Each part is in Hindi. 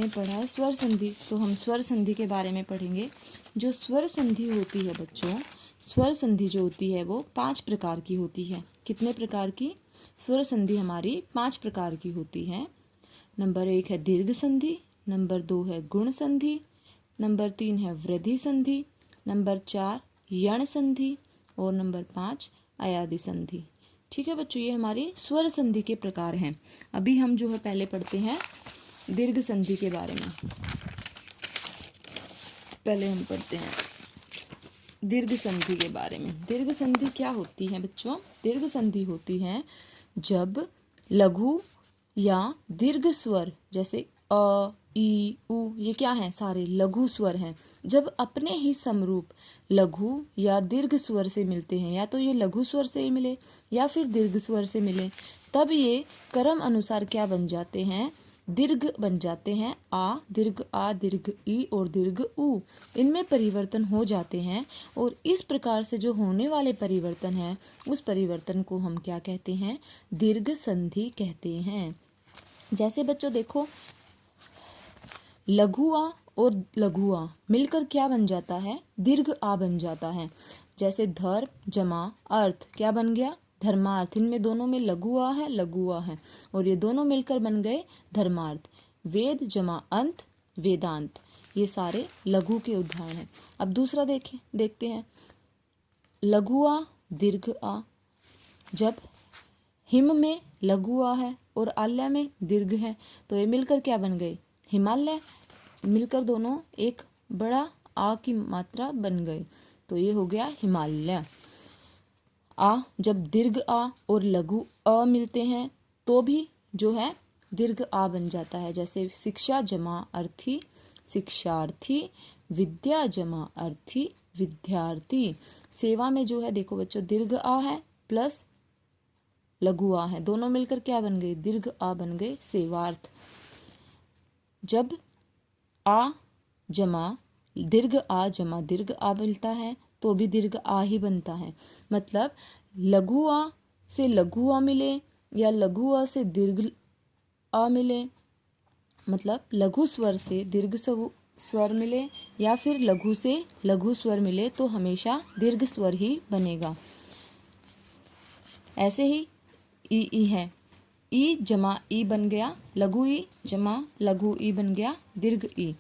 में पढ़ा है स्वर संधि, तो हम स्वर संधि के बारे में पढ़ेंगे। जो स्वर संधि होती है बच्चों, स्वर संधि जो होती है वो 5 प्रकार की होती है। कितने प्रकार की? स्वर संधि हमारी 5 प्रकार की होती है। नंबर 1 है दीर्घ संधि, नंबर 2 है गुण संधि, नंबर 3 है वृद्धि संधि, नंबर 4 यण संधि और नंबर 5 अयादि संधि। ठीक है बच्चों, ये हमारी स्वर संधि के प्रकार हैं। अभी हम जो है पहले पढ़ते हैं दीर्घ संधि के बारे में। पहले हम पढ़ते हैं दीर्घ संधि के बारे में। दीर्घ संधि क्या होती है बच्चों? दीर्घ संधि होती है जब लघु या दीर्घ स्वर जैसे अ, ई, उ, ये क्या है? सारे लघु स्वर हैं। जब अपने ही समरूप लघु या दीर्घ स्वर से मिलते हैं, या तो ये लघु स्वर से ही मिले या फिर दीर्घ स्वर से मिले, तब ये क्रम अनुसार क्या बन जाते हैं? दीर्घ बन जाते हैं। आ, दीर्घ ई और दीर्घ उ, इनमें परिवर्तन हो जाते हैं। और इस प्रकार से जो होने वाले परिवर्तन हैं, उस परिवर्तन को हम क्या कहते हैं? दीर्घ संधि कहते हैं। जैसे बच्चों देखो, लघु आ और लघु आ मिलकर क्या बन जाता है? दीर्घ आ बन जाता है। जैसे धर्म जमा अर्थ क्या बन गया? धर्मार्थ। इनमें दोनों में लघु आ है, लघु आ है, और ये दोनों मिलकर बन गए धर्मार्थ। वेद जमा अंत वेदांत, ये सारे लघु के उदाहरण हैं। अब दूसरा देखते हैं लघु आ दीर्घ आ। जब हिम में लघु आ है और आल्य में दीर्घ है, तो ये मिलकर क्या बन गए? हिमालय। मिलकर दोनों एक बड़ा आ की मात्रा बन गए, तो ये हो गया हिमालय। आ जब दीर्घ आ और लघु अ मिलते हैं तो भी जो है दीर्घ आ बन जाता है। जैसे शिक्षा जमा अर्थी शिक्षार्थी, विद्या जमा अर्थी विद्यार्थी। सेवा में जो है देखो बच्चों, दीर्घ आ है प्लस लघु आ है, दोनों मिलकर क्या बन गए? दीर्घ आ बन गए सेवार्थ। जब आ जमा दीर्घ आ मिलता है तो भी दीर्घ आ ही बनता है। मतलब लघु आ से लघु आ मिले या लघु आ से दीर्घ आ मिले, मतलब लघु स्वर से दीर्घ स्वर मिले या फिर लघु से लघु स्वर मिले, तो हमेशा दीर्घ स्वर ही बनेगा। ऐसे ही ई है, ई जमा ई बन गया लघु ई, जमा लघु ई बन गया दीर्घ ई।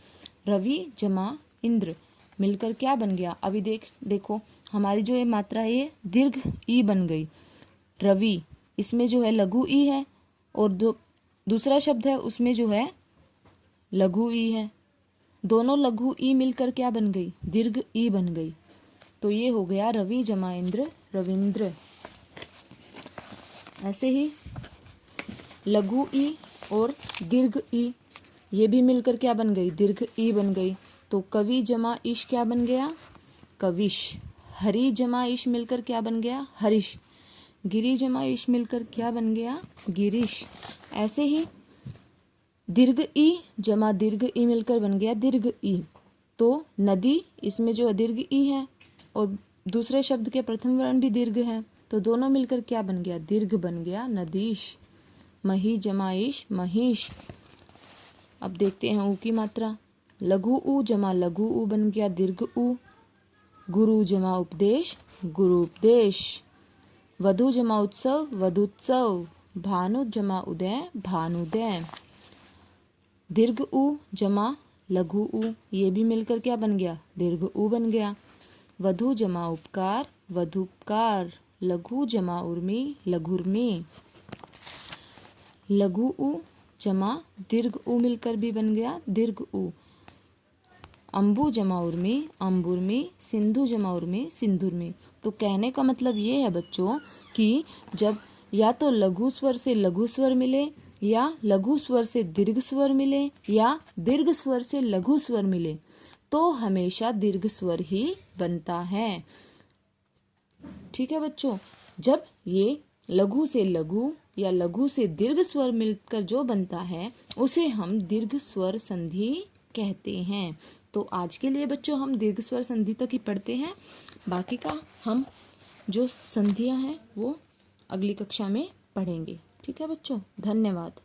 रवि जमा इंद्र मिलकर क्या बन गया? अभी देखो हमारी जो ये मात्रा है ये दीर्घ ई बन गई। रवि, इसमें जो है लघु ई है और दूसरा शब्द है उसमें जो है लघु ई है, दोनों लघु ई मिलकर क्या बन गई? दीर्घ ई बन गई। तो ये हो गया रवि जमा इंद्र रविंद्र। ऐसे ही लघु ई और दीर्घ ई, ये भी मिलकर क्या बन गई? दीर्घ ई बन गई। तो कवि जमा ईश क्या बन गया? कविश। हरि जमा ईश मिलकर क्या बन गया? हरीश। गिरी जमा ईश मिलकर क्या बन गया? गिरीश। ऐसे ही दीर्घ ई जमा दीर्घ ई मिलकर बन गया दीर्घ ई। तो नदी, इसमें जो है दीर्घ ई है और दूसरे शब्द के प्रथम वर्ण भी दीर्घ है, तो दोनों मिलकर क्या बन गया? दीर्घ बन गया नदीश। मही जमा ईश महिष। अब देखते हैं ऊ की मात्रा। लघु ऊ जमा लघु ऊ बन गया दीर्घ ऊ। गुरु जमा उपदेश गुरुपदेश। वधु जमा उत्सव वधुत्सव। भानु जमा उदय भानुदय। दीर्घ ऊ जमा लघु ऊ, ये भी मिलकर क्या बन गया? दीर्घ ऊ बन गया। वधु जमा उपकार वधुपकार। लघु जमा उर्मी लघुर्मी। लघु ऊ जमा दीर्घ ऊ मिलकर भी बन गया दीर्घ ऊ। अंबु जमा उर्मी अंबुर्मी। सिंधु जमा उर्मी सिंधुर्मी। तो कहने का मतलब ये है बच्चों कि जब या तो लघु स्वर से लघु स्वर मिले या लघु स्वर से दीर्घ स्वर मिले या दीर्घ स्वर से लघु स्वर मिले, तो हमेशा दीर्घ स्वर ही बनता है। ठीक है बच्चों, जब ये लघु से लघु या लघु से दीर्घ स्वर मिलकर जो बनता है उसे हम दीर्घ स्वर संधि कहते हैं। तो आज के लिए बच्चों हम दीर्घ स्वर संधि तक ही पढ़ते हैं, बाकी का हम जो संधियां हैं वो अगली कक्षा में पढ़ेंगे। ठीक है बच्चों, धन्यवाद।